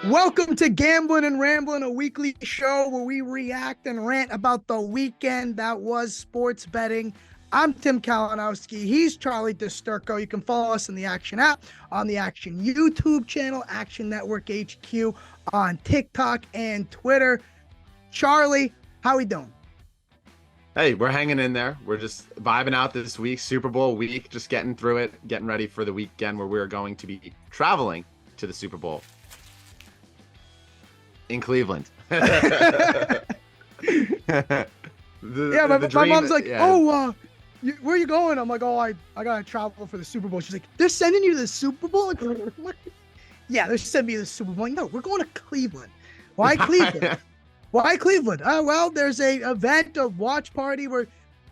Welcome to Gamblin and Ramblin, a weekly show where we react and rant about the weekend that was sports betting. I'm Tim Kalinowski. He's Charlie DiSturco. You can follow us in the Action app, on the Action YouTube channel, Action Network HQ, on TikTok and Twitter. Charlie, how we doing? Hey, we're hanging in there. We're just vibing out this week, Super Bowl week, just getting through it, getting ready for the weekend where we're going to be traveling to the Super Bowl in Cleveland. My mom's like, where are you going? I'm like, I got to travel for the Super Bowl. She's like, they're sending you to the Super Bowl? Like, yeah, they're sending me to the Super Bowl. No, we're going to Cleveland. Why Cleveland? Why Cleveland? Well, there's a event, a watch party where,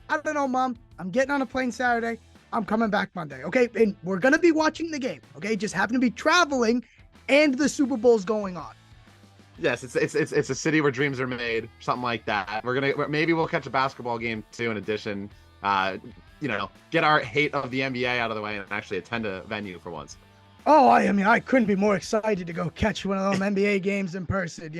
I don't know, Mom, I'm getting on a plane Saturday. I'm coming back Monday, okay? And we're going to be watching the game, okay? Just happen to be traveling and the Super Bowl's going on. Yes, it's a city where dreams are made, something like that. Maybe we'll catch a basketball game too in addition. Get our hate of the NBA out of the way and actually attend a venue for once. Oh, I couldn't be more excited to go catch one of them NBA games in person,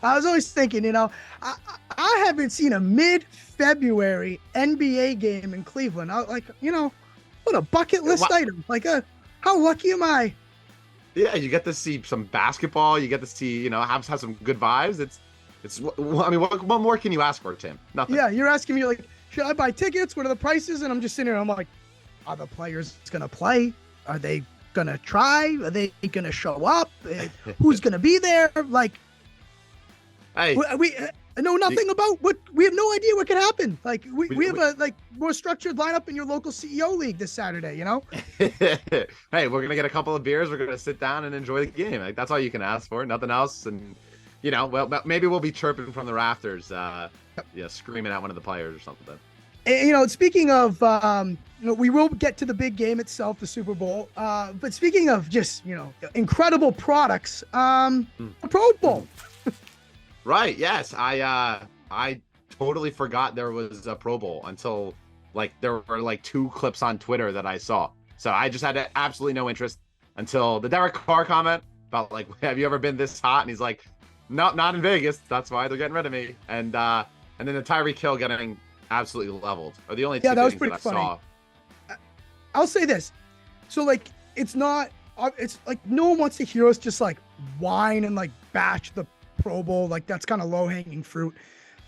I was always thinking, I haven't seen a mid-February NBA game in Cleveland. What a bucket list item. How lucky am I? Yeah, you get to see some basketball. You get to see, have some good vibes. What more can you ask for, Tim? Nothing. Yeah, you're asking me, should I buy tickets? What are the prices? And I'm just sitting here, I'm like, are the players going to play? Are they going to try? Are they going to show up? Who's going to be there? Hey, we know nothing about what, we have no idea what could happen. We have a more structured lineup in your local CEO league this Saturday, Hey, we're going to get a couple of beers. We're going to sit down and enjoy the game. That's all you can ask for. Nothing else. And, maybe we'll be chirping from the rafters, screaming at one of the players or something. And, speaking of, we will get to the big game itself, the Super Bowl. But speaking of just, incredible products, the Pro Bowl. Right. Yes. I totally forgot there was a Pro Bowl until there were two clips on Twitter that I saw. So I just had absolutely no interest until the Derek Carr comment about have you ever been this hot? And he's like, no, not in Vegas. That's why they're getting rid of me. And then the Tyreek Hill getting absolutely leveled are the only two that was things pretty that I funny. saw. I'll say this. So it's no one wants to hear us just whine and bash the Pro Bowl. That's kind of low hanging fruit.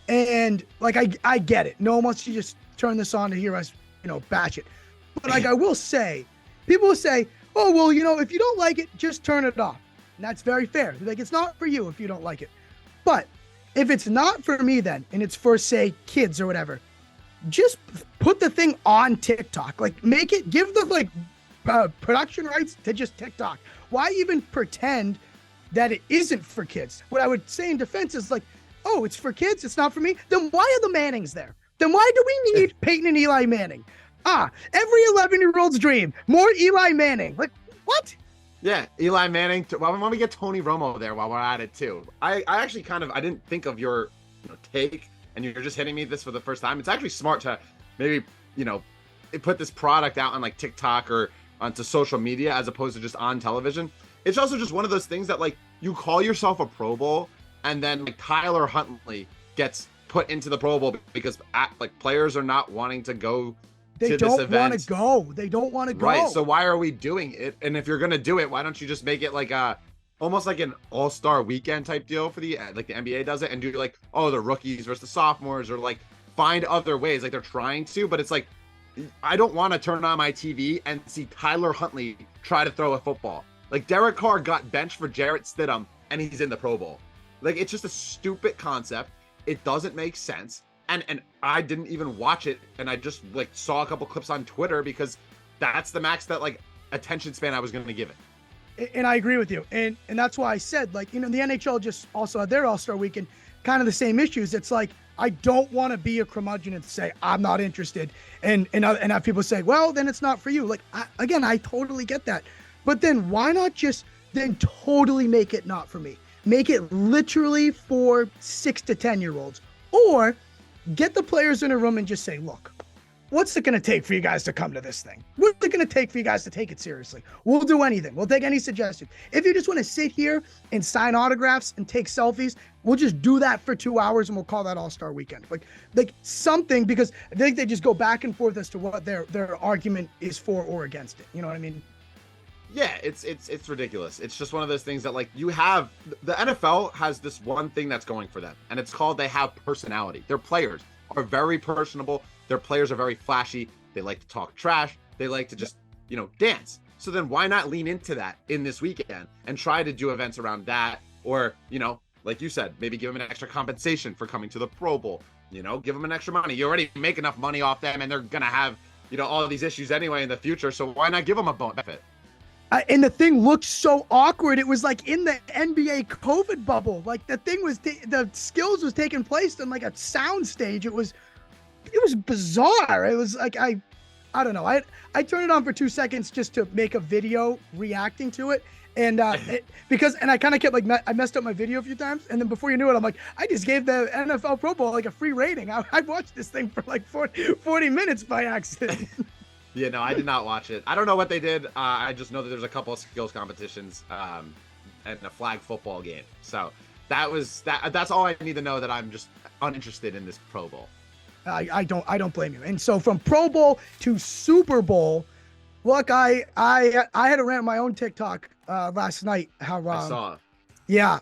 And I get it. No one wants to just turn this on to hear us, bash it. But I will say, people will say, oh, well, if you don't like it, just turn it off. And that's very fair. It's not for you if you don't like it. But if it's not for me then, and it's for, say, kids or whatever, just put the thing on TikTok. Make it, give the production rights to just TikTok. Why even pretend that it isn't for kids? What I would say in defense is oh, it's for kids, it's not for me. Then why are the Mannings there? Then why do we need Peyton and Eli Manning? Every 11-year-old's dream, more Eli Manning. What? Yeah, Eli Manning. Why don't we get Tony Romo there while we're at it too? I actually I didn't think of your take, and you're just hitting me this for the first time. It's actually smart to maybe, put this product out on TikTok or onto social media as opposed to just on television. It's also just one of those things that you call yourself a Pro Bowl and then Tyler Huntley gets put into the Pro Bowl because players are not wanting to go to this event. They don't want to go. They don't want to go. Right. So why are we doing it? And if you're going to do it, why don't you just make it almost like an all-star weekend type deal for the NBA does it and do the rookies versus the sophomores or find other ways they're trying to, but it's I don't want to turn on my TV and see Tyler Huntley try to throw a football. Derek Carr got benched for Jarrett Stidham and he's in the Pro Bowl. It's just a stupid concept. It doesn't make sense. And I didn't even watch it. And I just saw a couple clips on Twitter because that's the max that attention span I was going to give it. And I agree with you. And that's why I said, the NHL just also had their All-Star weekend, kind of the same issues. It's I don't want to be a curmudgeon and say, I'm not interested. And have people say, well, then it's not for you. I totally get that. But then why not just then totally make it not for me? Make it literally for 6 to 10-year-olds or get the players in a room and just say, look, what's it going to take for you guys to come to this thing? What's it going to take for you guys to take it seriously? We'll do anything. We'll take any suggestion. If you just want to sit here and sign autographs and take selfies, we'll just do that for 2 hours and we'll call that All-Star Weekend. Like something, because I think they just go back and forth as to what their argument is for or against it. You know what I mean? Yeah, it's ridiculous. It's just one of those things that, like, you have the NFL has this one thing that's going for them, and it's called they have personality. Their players are very personable. Their players are very flashy. They like to talk trash. They like to just, dance. So then why not lean into that in this weekend and try to do events around that? Or, like you said, maybe give them an extra compensation for coming to the Pro Bowl. Give them an extra money. You already make enough money off them, and they're going to have, all of these issues anyway in the future. So why not give them a benefit? And the thing looked so awkward. It was like in the NBA COVID bubble. Like the thing was, the skills was taking place on like a sound stage. It was bizarre. It was like, I don't know. I turned it on for 2 seconds just to make a video reacting to it. And I kind of kept like, I messed up my video a few times. And then before you knew it, I'm like, I just gave the NFL Pro Bowl like a free rating. I watched this thing for like 40 minutes by accident. Yeah, no, I did not watch it. I don't know what they did. I just know that there's a couple of skills competitions and a flag football game. So that's all I need to know, that I'm just uninterested in this Pro Bowl. I don't blame you. And so from Pro Bowl to Super Bowl, look, I had a rant on my own TikTok last night. How I saw. Yeah,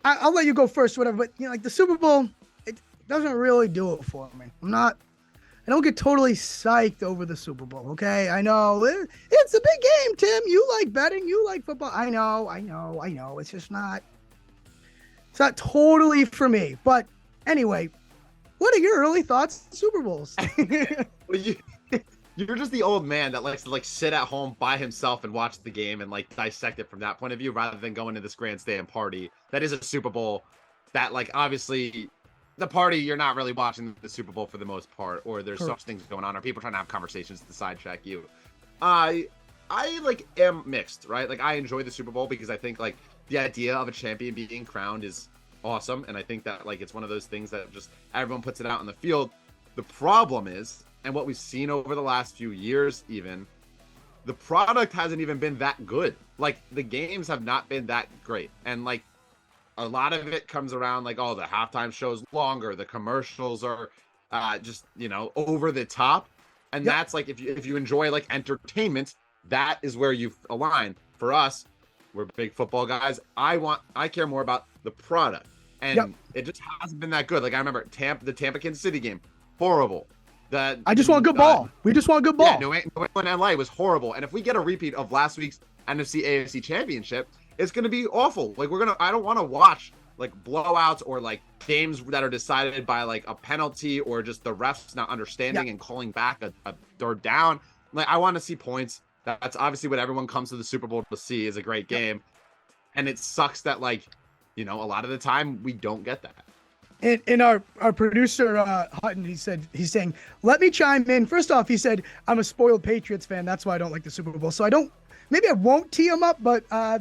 I'll let you go first, whatever. But like the Super Bowl, it doesn't really do it for me. I don't get totally psyched over the Super Bowl. Okay, I know it's a big game, Tim. You like betting, you like football. I know. It's just not. It's not totally for me. But anyway. What are your early thoughts on Super Bowls? Well, you're just the old man that likes to like sit at home by himself and watch the game and like dissect it from that point of view, rather than going to this grandstand party that is a Super Bowl. That, like, obviously the party, you're not really watching the Super Bowl for the most part, or there's such things going on, or people trying to have conversations to sidetrack you. I like am mixed, right? Like, I enjoy the Super Bowl because I think like the idea of a champion being crowned is awesome, and I think that like it's one of those things that just everyone puts it out on the field. The problem is, and what we've seen over the last few years, even the product hasn't even been that good. Like, the games have not been that great, and like a lot of it comes around like, oh, the halftime show's longer, the commercials are just over the top, and that's like, if you enjoy like entertainment, that is where you align. For us, we're big football guys. I care more about the product, and it just hasn't been that good. Like, I remember the Tampa Kansas City game, horrible. I just want good ball. We just want good ball. Yeah, New England LA was horrible. And if we get a repeat of last week's NFC AFC Championship, it's going to be awful. Like, I don't want to watch like blowouts or like games that are decided by like a penalty or just the refs not understanding and calling back a third down. Like, I want to see points. That's obviously what everyone comes to the Super Bowl to see, is a great game. And it sucks that, like, a lot of the time we don't get that. And our producer, Hutton, he's saying, let me chime in. First off, he said, I'm a spoiled Patriots fan. That's why I don't like the Super Bowl. So maybe I won't tee him up, but I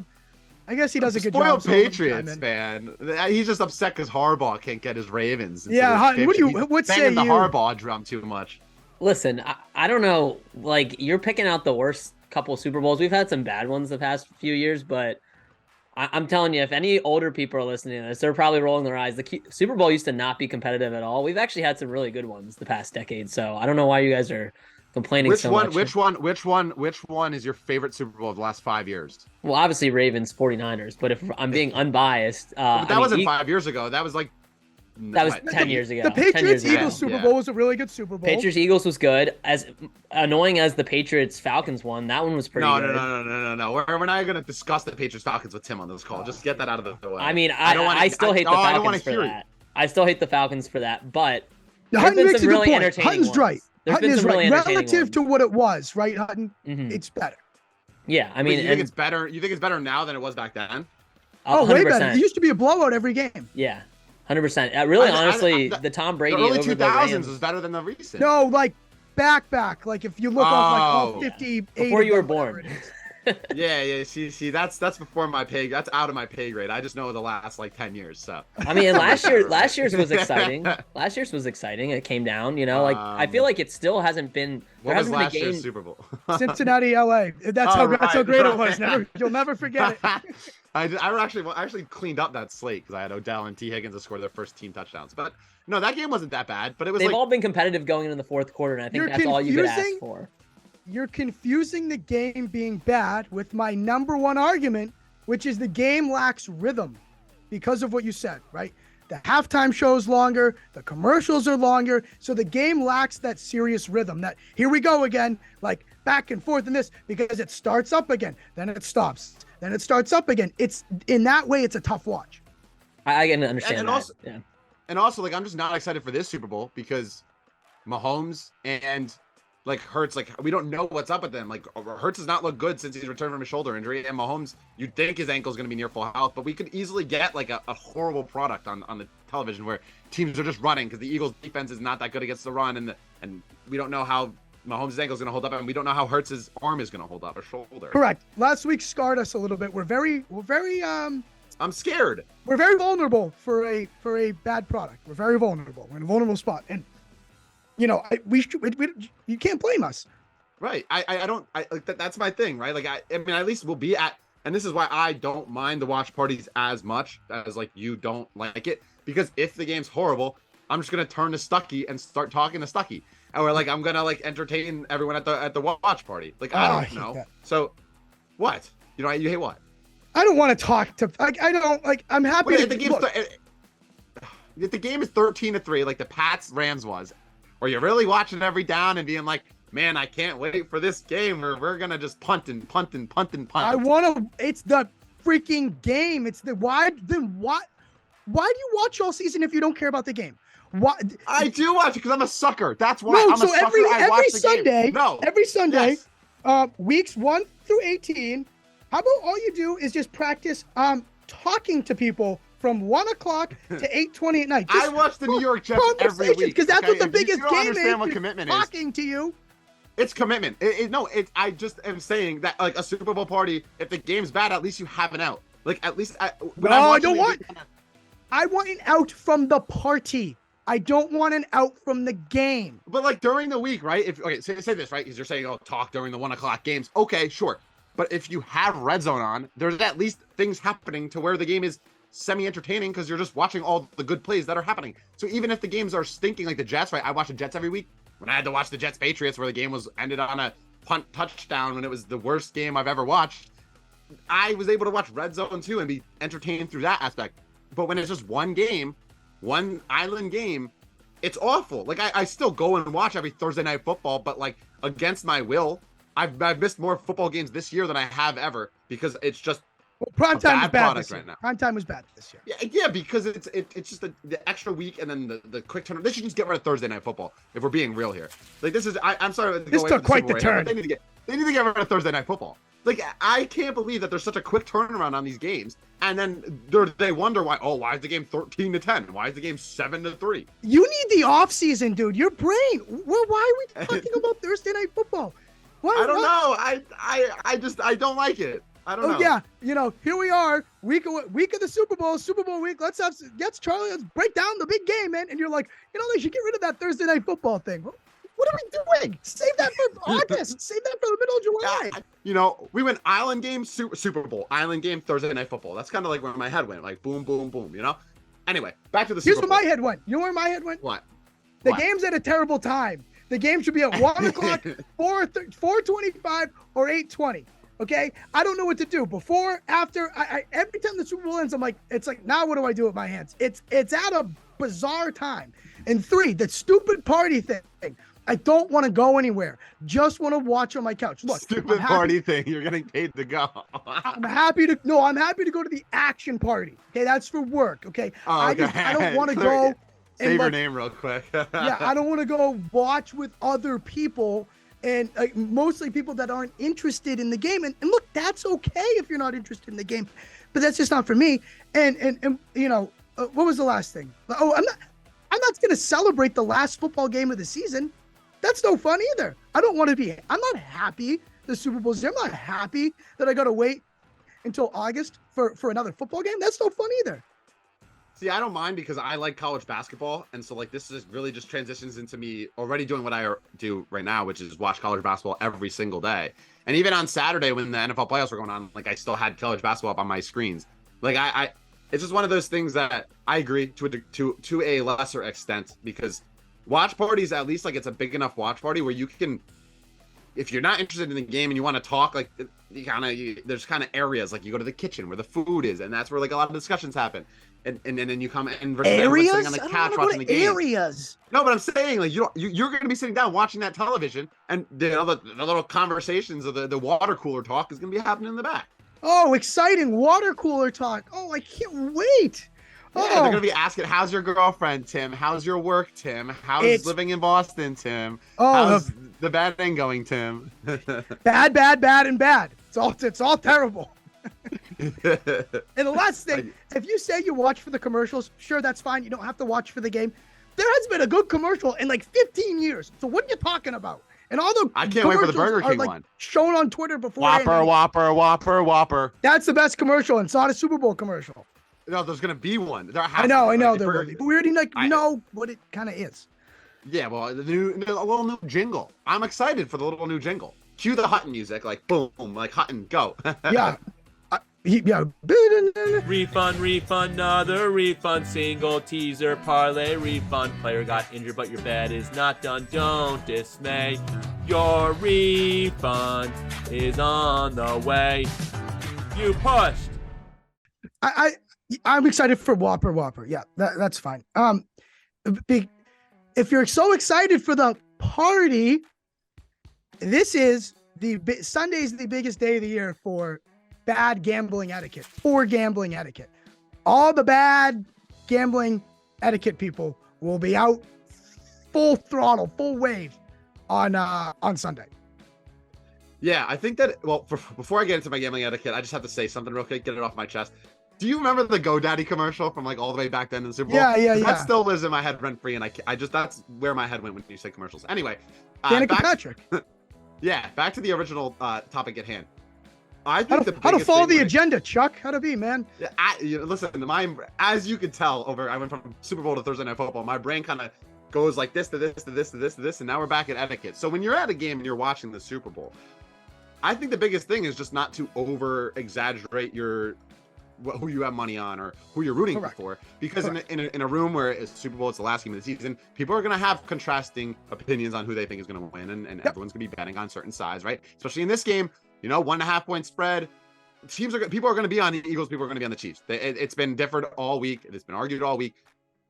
guess he does a good job. Spoiled Patriots fan. He's just upset because Harbaugh can't get his Ravens. Yeah, Hutton, what say you? The Harbaugh drum too much. Listen, I don't know. Like, you're picking out the worst couple Super Bowls. We've had some bad ones the past few years, but I'm telling you, if any older people are listening to this, they're probably rolling their eyes. The Super Bowl used to not be competitive at all. We've actually had some really good ones the past decade. So I don't know why you guys are complaining so much. Which one is your favorite Super Bowl of the last 5 years? Well, obviously Ravens, 49ers. But if I'm being unbiased, that wasn't 5 years ago. That was like. That was 10 years ago. The Patriots-Eagles Super Bowl was a really good Super Bowl. Patriots-Eagles was good. As annoying as the Patriots-Falcons one, that one was pretty good. No. We're not going to discuss the Patriots-Falcons with Tim on this call. Just get that out of the way. I mean, I still hate the Falcons for that. I still hate the Falcons for that, but Hutton makes a good point. Hutton's right. Hutton is right. Relative to what it was, right, Hutton? Mm-hmm. It's better. Yeah, I mean, you think it's better? You think it's better now than it was back then? Oh, 100%. Way better. It used to be a blowout every game. Yeah. 100%. Really, honestly, the Tom Brady the early over 2000s was better than the recent. No, like back. Like if you look off like all 58. Before you were born. Yeah. See, that's before my pay. That's out of my pay grade. I just know the last like 10 years. So I mean, last year's was exciting. Last year's was exciting. It came down, like I feel like it still hasn't been. What was last year's Super Bowl? Cincinnati, LA. That's how great it was. You'll never forget it. I actually cleaned up that slate because I had Odell and T. Higgins to score their first team touchdowns. But no, that game wasn't that bad. But it was. They've all been competitive going into the fourth quarter, and I think that's all you could ask for. You're confusing the game being bad with my number one argument, which is the game lacks rhythm because of what you said, right? The halftime show is longer, the commercials are longer, so the game lacks that serious rhythm. That here we go again, like back and forth in this, because it starts up again, then it stops, then it starts up again. It's in that way, it's a tough watch. I can understand that. Also, yeah. And also, like, I'm just not excited for this Super Bowl because Mahomes and like Hurts, like we don't know what's up with them. Like Hurts does not look good since he's returned from a shoulder injury, and Mahomes, you'd think his ankle is going to be near full health, but we could easily get like a horrible product on the television where teams are just running because the Eagles' defense is not that good against the run, and we don't know how Mahomes' ankle is going to hold up, and we don't know how Hurts' arm is going to hold up or shoulder. Correct. Last week scarred us a little bit. We're very I'm scared. We're very vulnerable for a bad product. We're very vulnerable. We're in a vulnerable spot, and you can't blame us. Right. I don't like that. That's my thing, right? Like I mean, at least we'll be at, and this is why I don't mind the watch parties as much as like you don't like it, because if the game's horrible, I'm just gonna turn to Stucky and start talking to Stucky, or like I'm gonna like entertain everyone at the watch party. Like I don't know. That. So, what? You hate what? I don't want to talk to. I don't like. I'm happy. Wait, if the game is 13-3, like the Pats Rams was. Or you're really watching every down and being like, man, I can't wait for this game where we're going to just punt. It's the freaking game. It's why do you watch all season if you don't care about the game? Why? I do watch it because I'm a sucker. That's why I'm a sucker. Every Sunday, every Sunday, yes. Weeks 1 through 18, how about all you do is just practice talking to people from 1 o'clock to 8:20 at night. I watch the New York Jets every week because that's what the biggest game is. What commitment talking to you. It's commitment. I just am saying that like a Super Bowl party. If the game's bad, at least you have an out. Like at least I don't want. I want an out from the party. I don't want an out from the game. But like during the week, right? Say this, right? Because you're saying, talk during the 1 o'clock games. Okay, sure. But if you have Red Zone on, there's at least things happening to where the game is semi-entertaining because you're just watching all the good plays that are happening. So even if the games are stinking like the Jets, right? I watch the Jets every week. When I had to watch the Jets Patriots where the game ended on a punt touchdown when it was the worst game I've ever watched, I was able to watch Red Zone too and be entertained through that aspect. But when it's just one game, one island game, it's awful. Like I still go and watch every Thursday night football, but like against my will, I've missed more football games this year than I have ever because it's just primetime was bad this year. Primetime was bad this year. Yeah, because it's just the extra week and then the quick turn. They should just get rid of Thursday night football if we're being real here. Like this is, I'm sorry. This took quite the turn. They need to get rid of Thursday night football. Like I can't believe that there's such a quick turnaround on these games, and then they wonder why. Oh, why is the game 13-10? Why is the game 7-3? You need the off season, dude. Your brain. Well, why are we talking about Thursday night football? I don't know. I don't like it. I don't know. Oh yeah, here we are, week of the Super Bowl week. Let's Charlie. Let's break down the big game, man. And you're like, they should get rid of that Thursday night football thing. What are we doing? Save that for August. Save that for the middle of July. We went island game, Super Bowl, island game, Thursday night football. That's kind of like where my head went, like boom, boom, boom. Anyway, back to the Super Bowl. Here's where my head went. You know where my head went? What? The game's at a terrible time. The game should be at 1 o'clock, 4:25, or 8:20. Okay, I don't know what to do. Before, after, every time the Super Bowl ends, I'm like, it's like, now what do I do with my hands? It's at a bizarre time. And 3, that stupid party thing. I don't want to go anywhere. Just want to watch on my couch. Look, stupid party thing. You're getting paid to go. I'm happy to go to the action party. Okay, that's for work. Okay, oh, okay. I don't want to go. Save your name real quick. Yeah, I don't want to go watch with other people. And mostly people that aren't interested in the game. And look, that's okay if you're not interested in the game, but that's just not for me. And what was the last thing? Oh, I'm not going to celebrate the last football game of the season. That's no fun either. I'm not happy the Super Bowls. I'm not happy that I got to wait until August for another football game. That's no fun either. See, I don't mind because I like college basketball. And so like this is really just transitions into me already doing what I do right now, which is watch college basketball every single day. And even on Saturday when the NFL playoffs were going on, like I still had college basketball up on my screens. Like I it's just one of those things that I agree to a lesser extent, because watch parties, at least like it's a big enough watch party where you can, if you're not interested in the game and you want to talk, like there's kind of areas, like you go to the kitchen where the food is, and that's where like a lot of discussions happen. And then you come and versus areas sitting on the couch watching the game. Areas. No, but I'm saying like you're going to be sitting down watching that television, and the little conversations of the water cooler talk is going to be happening in the back. Oh, exciting water cooler talk! Oh, I can't wait. Yeah, they're going to be asking, how's your girlfriend, Tim? How's your work, Tim? How's living in Boston, Tim? How's the betting going, Tim? Bad, and bad. It's all terrible. And the last thing, if you say you watch for the commercials, sure, that's fine. You don't have to watch for the game. There has been a good commercial in like 15 years. So what are you talking about? And all the I can't wait for the Burger King one. Shown on Twitter before. Whopper. That's the best commercial, and it's not a Super Bowl commercial. No, there's gonna be one. I know there will be, but we already know what it kind of is. Yeah, well, a little new jingle. I'm excited for the little new jingle. Cue the Hutton music, like boom, like Hutton, go. Yeah. Refund, another refund, single teaser, parlay, refund, player got injured, but your bet is not done, don't dismay, your refund is on the way, you pushed. I'm excited for Whopper. Yeah, that's fine. If you're so excited for the party, this is Sunday is the biggest day of the year for bad gambling etiquette, for gambling etiquette. All the bad gambling etiquette people will be out full throttle, full wave on Sunday. Yeah, I think that, well, before I get into my gambling etiquette, I just have to say something real quick, get it off my chest. Do you remember the GoDaddy commercial from like all the way back then in the Super Bowl? Yeah. That still lives in my head rent free, and I just that's where my head went when you say commercials. Anyway, Danica Patrick. Yeah, back to the original topic at hand. I think how to follow the agenda, Chuck? How to be, man? Yeah, listen, as you can tell, I went from Super Bowl to Thursday Night Football. My brain kind of goes like this to this to this to this to this, and now we're back at etiquette. So when you're at a game and you're watching the Super Bowl, I think the biggest thing is just not to over exaggerate who you have money on or who you're rooting for, because in a room where it's Super Bowl, it's the last game of the season, people are going to have contrasting opinions on who they think is going to win, and everyone's going to be betting on certain sides, right? Especially in this game, 1.5 point spread. People are going to be on the Eagles, people are going to be on the Chiefs. It's been different all week. It's been argued all week.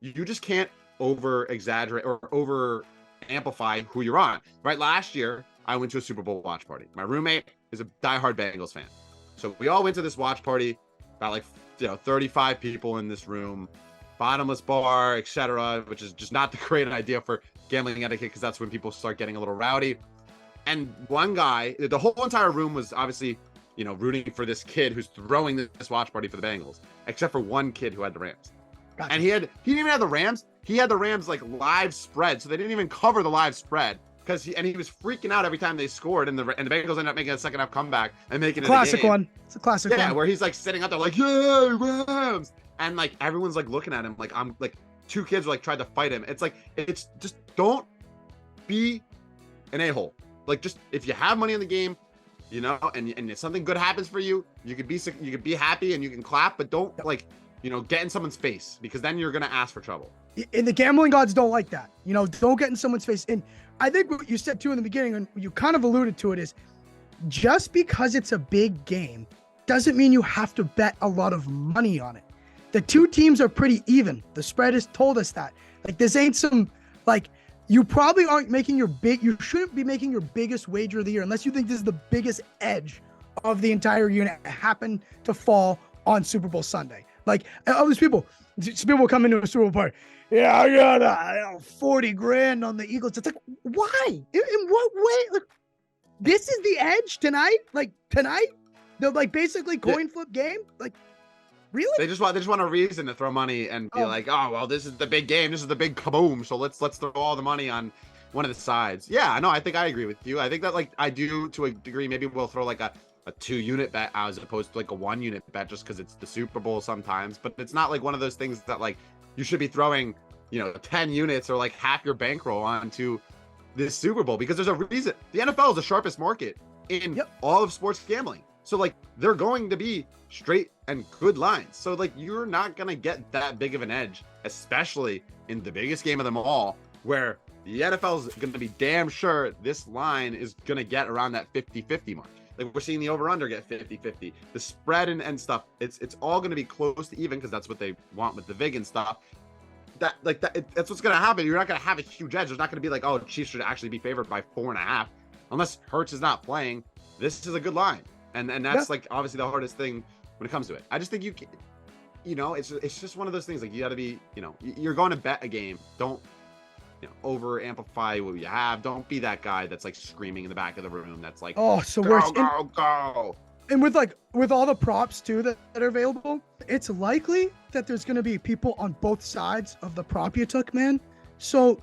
You just can't over exaggerate or over amplify who you're on, right? Last year, I went to a Super Bowl watch party. My roommate is a diehard Bengals fan. So we all went to this watch party, about 35 people in this room, bottomless bar, etc., which is just not the great idea for gambling etiquette, because that's when people start getting a little rowdy. And one guy, the whole entire room was obviously, rooting for this kid who's throwing this watch party for the Bengals, except for one kid who had the Rams. Gotcha. And he didn't even have the Rams. He had the Rams like live spread, so they didn't even cover the live spread. He was freaking out every time they scored, and the Bengals ended up making a second half comeback and making it classic a game. one. It's a classic one. Yeah, where he's like sitting out there like, yeah, Rams, and like everyone's like looking at him like I'm like two kids like tried to fight him. It's like it's just don't be an a-hole. Like just if you have money in the game, and if something good happens for you, you could be happy and you can clap, but don't get in someone's face, because then you're gonna ask for trouble. And the gambling gods don't like that. Don't get in someone's face. And I think what you said too in the beginning, and you kind of alluded to it, is just because it's a big game doesn't mean you have to bet a lot of money on it. The two teams are pretty even. The spread has told us that. Like this ain't some you probably aren't making you shouldn't be making your biggest wager of the year unless you think this is the biggest edge of the entire unit happen to fall on Super Bowl Sunday. Like all these people come into a Super Bowl party. Yeah, I got 40 grand on the Eagles. It's like, why? In what way? Like, this is the edge tonight? Like tonight? They're like basically coin flip game? Like, really? They just want a reason to throw money and be like, oh well, this is the big game, this is the big kaboom, so let's throw all the money on one of the sides. Yeah, no, I think I agree with you. I think that like I do to a degree. Maybe we'll throw like a 2-unit bet as opposed to like a 1-unit bet just because it's the Super Bowl sometimes. But it's not like one of those things that like you should be throwing, 10 units or like half your bankroll onto this Super Bowl, because there's a reason. The NFL is the sharpest market in all of sports gambling. So like they're going to be straight and good lines. So like you're not going to get that big of an edge, especially in the biggest game of them all, where the NFL is going to be damn sure this line is going to get around that 50-50 mark. Like we're seeing the over-under get 50-50. The spread and stuff, it's all going to be close to even because that's what they want with the VIG and stuff. That's what's going to happen. You're not going to have a huge edge. There's not going to be like, oh, Chiefs should actually be favored by 4.5 unless Hurts is not playing. This is a good line. And that's like obviously the hardest thing when it comes to it. I just think you can, it's just one of those things. Like you got to be, you're going to bet a game. Don't, over amplify what you have. Don't be that guy that's like screaming in the back of the room. That's like, oh, so go. And with all the props too that are available, it's likely that there's going to be people on both sides of the prop you took, man. So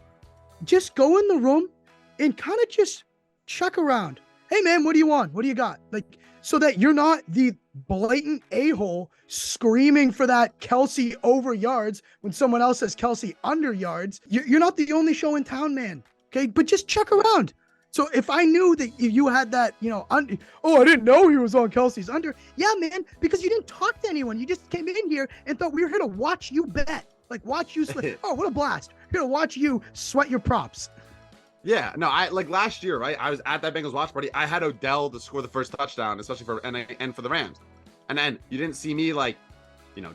just go in the room and kind of just check around. Hey man, what do you want? What do you got? Like, so that you're not the blatant a-hole screaming for that Kelsey over yards when someone else says Kelsey under yards. You're not the only show in town, man. Okay, but just check around. So if I knew that you had that, I didn't know he was on Kelsey's under. Yeah, man, because you didn't talk to anyone. You just came in here and thought we were here to watch you bet. Like watch you sweat. Oh, what a blast. We're here to watch you sweat your props. Yeah, no, I like last year, right? I was at that Bengals watch party. I had Odell to score the first touchdown, especially for the Rams. And then you didn't see me like,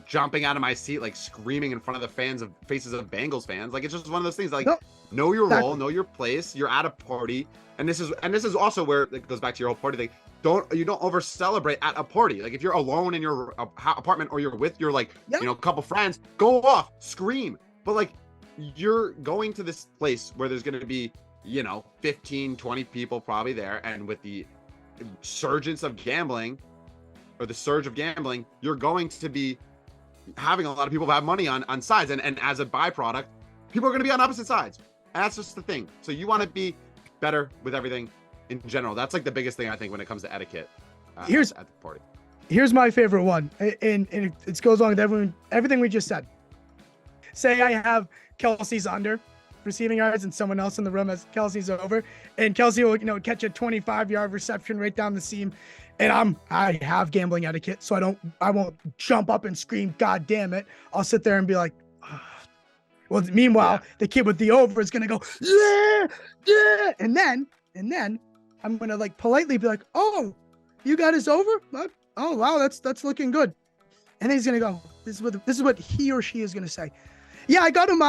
jumping out of my seat, like screaming in front of the faces of Bengals fans. Like it's just one of those things. Like know your role, know your place. You're at a party, and this is also where it goes back to your whole party thing. You don't over celebrate at a party. Like if you're alone in your apartment or you're with your couple friends, go off, scream. But like you're going to this place where there's going to be 15, 20 people probably there, and with the surge of gambling, you're going to be having a lot of people have money on sides, and as a byproduct, people are going to be on opposite sides, and that's just the thing. So you want to be better with everything in general. That's like the biggest thing I think when it comes to etiquette at the party. Here's my favorite one, and it goes along with everything we just said. Say I have Kelsey's under receiving yards and someone else in the room has Kelsey's over, and Kelsey will catch a 25-yard reception right down the seam, and I have gambling etiquette, so I won't jump up and scream God damn it. I'll sit there and be like, well, meanwhile the kid with the over is gonna go yeah, and then I'm gonna like politely be like, oh, you got his over? Oh wow, that's looking good. And then he's gonna go, this is what he or she is gonna say. Yeah, I got him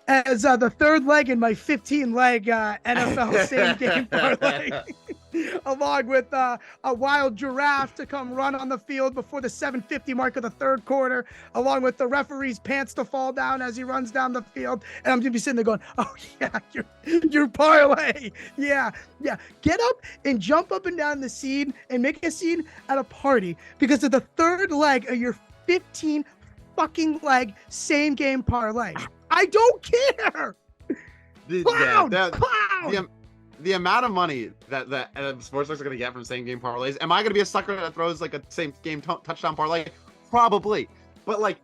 as the third leg in my 15-leg NFL same-game parlay, along with a wild giraffe to come run on the field before the 7:50 mark of the third quarter, along with the referee's pants to fall down as he runs down the field. And I'm going to be sitting there going, oh, yeah, your parlay. Yeah. Get up and jump up and down the scene and make a scene at a party because of the third leg of your 15 fucking leg same game parlay. I don't care. The amount of money that sportsbooks are going to get from same game parlays. Am I going to be a sucker that throws like a same game touchdown parlay? Probably. But like,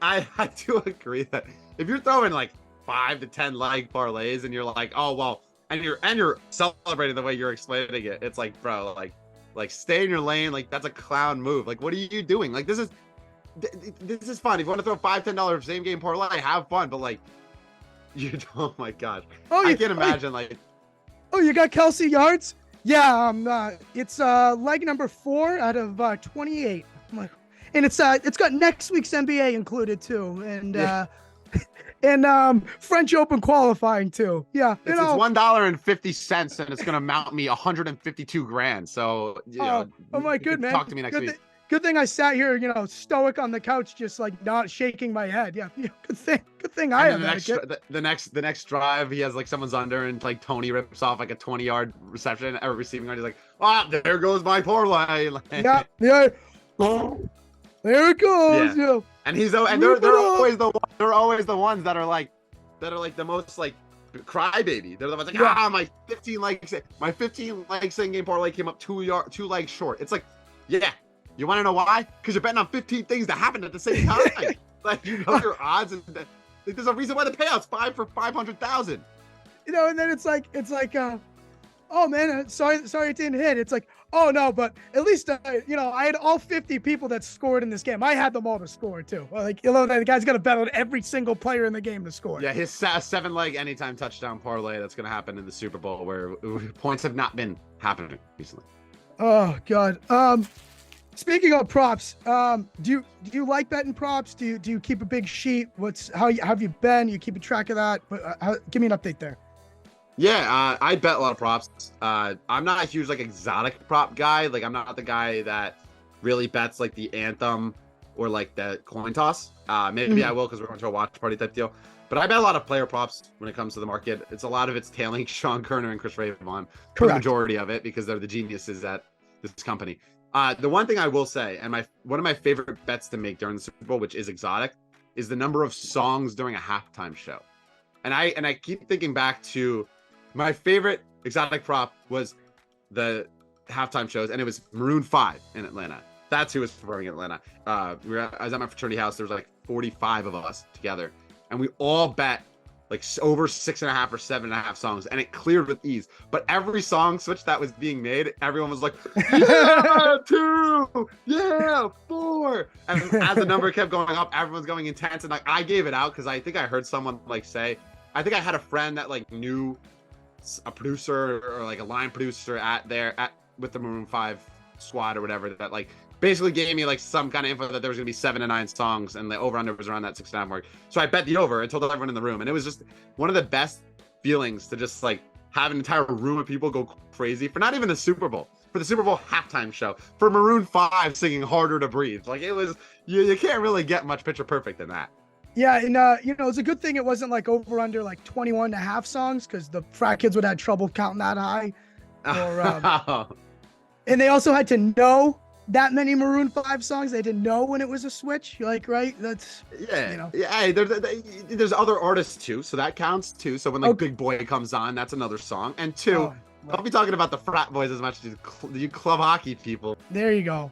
I do agree that if you're throwing like 5 to 10 leg parlays and you're like, oh well, and you're celebrating the way you're explaining it, it's like, bro, like stay in your lane. Like that's a clown move. Like what are you doing? Like this is fun. If you want to throw $5-10 same game parlay, have fun. But like, oh my gosh, I can't imagine like. Oh, you got Kelsey yards? Yeah, it's leg number 4 out of 28. I'm like, and it's got next week's NBA included too, and and French Open qualifying too. Yeah, it's $1.50, and it's gonna mount me 152 grand. So oh my good man, talk to me next week. Good thing I sat here, stoic on the couch, just like not shaking my head. Yeah, good thing I have the next drive, he has like someone's under, and like Tony rips off like a 20-yard reception or receiving yard. He's like, there goes my parlay. Yeah. Oh, there it goes. Yeah. And they're always the ones that are like the most like crybaby. They're the ones like, my 15 leg same game parlay came up 2 legs short. It's like, yeah, you want to know why? Because you're betting on 15 things that happen at the same time. Like, you know your odds, and there's a reason why the payout's 5 for 500,000. You know, and then it's like, oh man, sorry it didn't hit. It's like, oh no, but at least I had all 50 people that scored in this game. I had them all to score too. Like, the guy's got to bet on every single player in the game to score. Yeah, his 7-leg anytime touchdown parlay that's going to happen in the Super Bowl, where points have not been happening recently. Oh God. Speaking of props, do you like betting props? Do you keep a big sheet? How have you been? You keeping track of that? Give me an update there. Yeah, I bet a lot of props. I'm not a huge exotic prop guy. Like, I'm not the guy that really bets like the anthem or like the coin toss. Maybe I will because we're going to a watch party type deal. But I bet a lot of player props when it comes to the market. It's a lot of it's tailing Sean Kerner and Chris Ravon. For the majority of it, because they're the geniuses at this company. The one thing I will say, and one of my favorite bets to make during the Super Bowl, which is exotic, is the number of songs during a halftime show. And I keep thinking back to my favorite exotic prop was the halftime shows, and it was Maroon 5 in Atlanta. That's who was performing in Atlanta. I was at my fraternity house. There was like 45 of us together, and we all bet like over 6.5 or 7.5 songs, and it cleared with ease. But every song switch that was being made, everyone was like, yeah, 2, yeah, 4. And as the number kept going up, everyone's going intense. And like, I gave it out because I think I heard someone say, I think I had a friend that like knew a producer or like a line producer with the Maroon 5 squad or whatever, that like basically gave me like some kind of info that there was gonna be 7 to 9 songs, and the over under was around that 6.5 mark. So I bet the over and told everyone in the room, and it was just one of the best feelings to just like have an entire room of people go crazy for not even the Super Bowl, for the Super Bowl halftime show, for Maroon 5 singing Harder to Breathe. Like, it was, you can't really get much picture perfect than that. Yeah, and it's a good thing it wasn't like over under like 21.5 songs, because the frat kids would have trouble counting that high. Or, and they also had to know that many Maroon 5 songs. They didn't know when it was a switch. You're like, right? That's yeah. Hey, there's other artists too, so that counts too. So when like Big Boy comes on, that's another song. And two, I'll be talking about the frat boys as much as you club hockey people. There you go.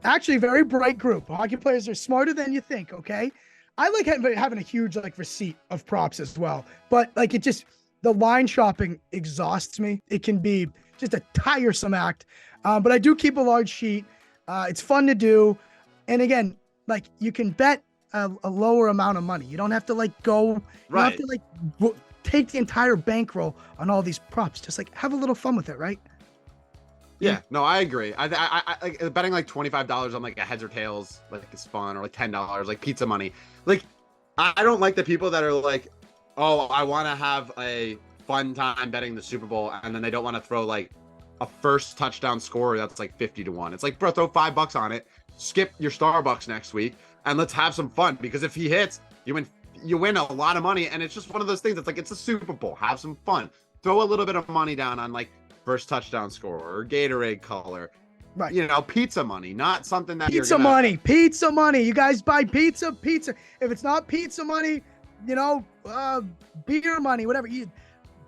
Actually, very bright group. Hockey players are smarter than you think. Okay, I like having a huge like receipt of props as well. But like, the line shopping exhausts me. It can be just a tiresome act. But I do keep a large sheet. It's fun to do. And again, like, you can bet a lower amount of money. You don't have to like go, you have to like take the entire bankroll on all these props. Just like have a little fun with it, right? Yeah, no, I agree. I like betting like $25 on like a heads or tails, like is fun, or like $10, like pizza money. Like, I don't like the people that are like, oh, I want to have a fun time betting the Super Bowl, and then they don't want to throw like a first touchdown scorer that's like 50 to 1. It's like, bro, throw $5 on it, skip your Starbucks next week, and let's have some fun, because if he hits, you win a lot of money. And it's just one of those things that's like, it's a Super Bowl, have some fun, throw a little bit of money down on like first touchdown scorer or Gatorade color, right? Pizza money, not something that pizza money. You guys buy pizza. If it's not pizza money, beer money, whatever.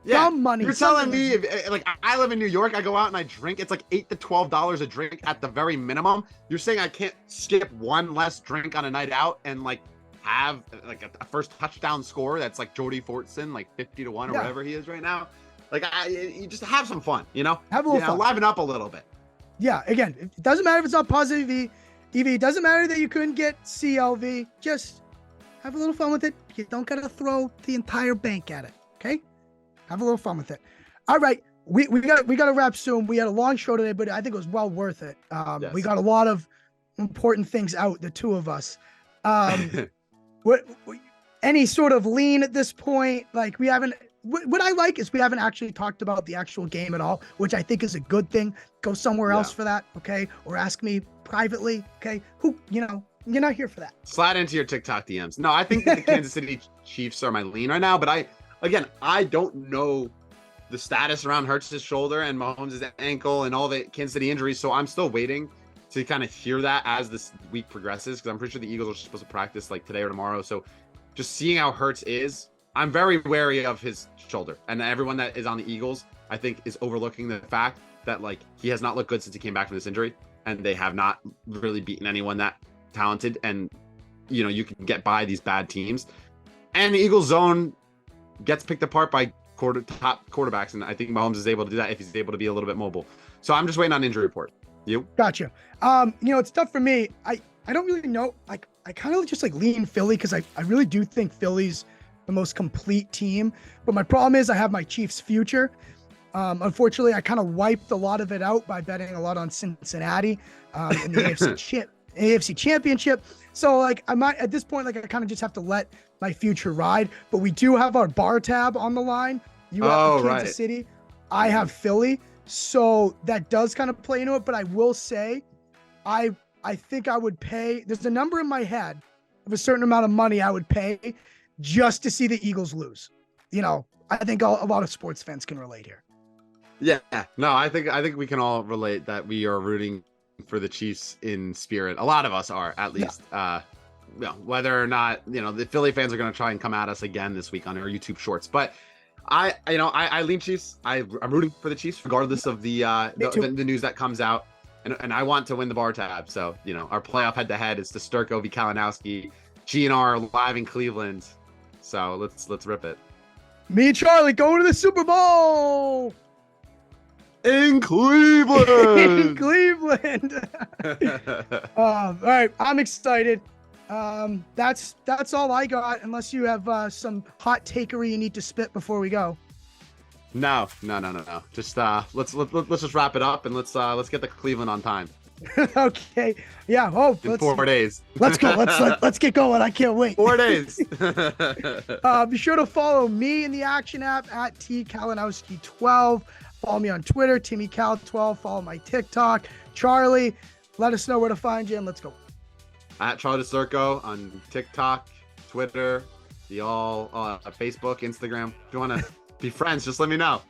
Dumb money. You're telling me, like, I live in New York, I go out and I drink, it's like $8 to $12 a drink at the very minimum. You're saying I can't skip one less drink on a night out and like have like a first touchdown score that's like Jordy Fortson, like 50 to 1 or whatever he is right now? Like, you just have some fun, have a little fun, liven up a little bit. Yeah, again, it doesn't matter if it's not positive EV. It doesn't matter that you couldn't get CLV. Just have a little fun with it. You don't gotta throw the entire bank at it. Okay, have a little fun with it. All right, we got to wrap soon. We had a long show today, but I think it was well worth it. Yes. We got a lot of important things out, the two of us. Any sort of lean at this point? Like, we haven't. What I like is we haven't actually talked about the actual game at all, which I think is a good thing. Go somewhere else for that, okay? Or ask me privately, okay? You're not here for that. Slide into your TikTok DMs. No, I think that the Kansas City Chiefs are my lean right now, but I don't know the status around Hurts' shoulder and Mahomes' ankle and all the Kansas City injuries, so I'm still waiting to kind of hear that as this week progresses, because I'm pretty sure the Eagles are supposed to practice like today or tomorrow. So just seeing how Hurts is I'm very wary of his shoulder, and everyone that is on the Eagles, I think, is overlooking the fact that like he has not looked good since he came back from this injury, and they have not really beaten anyone that talented. And you know, you can get by these bad teams, and the Eagles zone gets picked apart by top quarterbacks, and I think Mahomes is able to do that if he's able to be a little bit mobile. So I'm just waiting on injury report. You? Gotcha. You know, it's tough for me. I don't really know. Like, I kind of just like lean Philly because I really do think Philly's the most complete team. But my problem is I have my Chiefs future. Unfortunately, I kind of wiped a lot of it out by betting a lot on Cincinnati in the AFC Championship. So like I might at this point, like I kind of just have to let my future ride. But we do have our bar tab on the line. You have Kansas City. I have Philly. So that does kind of play into it. But I will say, I think I would pay. There's a number in my head of a certain amount of money I would pay just to see the Eagles lose. You know, I think a lot of sports fans can relate here. Yeah, no, I think we can all relate that we are rooting for the Chiefs in spirit. A lot of us are, at least. Yeah. You know, whether or not, you know, the Philly fans are going to try and come at us again this week on our YouTube shorts. But I lean Chiefs. I'm rooting for the Chiefs regardless of the news that comes out. And I want to win the bar tab. So, you know, our playoff head-to-head is DiSturco v. Kalinowski. GNR live in Cleveland. So let's rip it. Me and Charlie going to the Super Bowl in Cleveland. In Cleveland. All right, I'm excited. That's all I got. Unless you have some hot takery you need to spit before we go. No. Just let's just wrap it up and let's get to Cleveland on time. Okay. Yeah. Oh, in 4 days. Let's go. Let's get going. I can't wait. 4 days. Be sure to follow me in the Action app at tkalinowski12. Follow me on Twitter, TimmyCal12. Follow my TikTok. Charlie, let us know where to find you and let's go. At Charlie DiSturco on TikTok, Twitter, Facebook, Instagram. If you want to be friends, just let me know.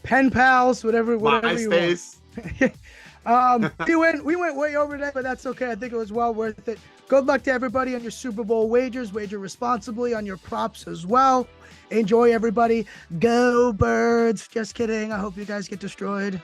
Pen pals, whatever MySpace. You want. We went way over today, but that's okay. I think it was well worth it. Good luck to everybody on your Super Bowl wagers. Wager responsibly on your props as well. Enjoy, everybody. Go Birds. Just kidding. I hope you guys get destroyed.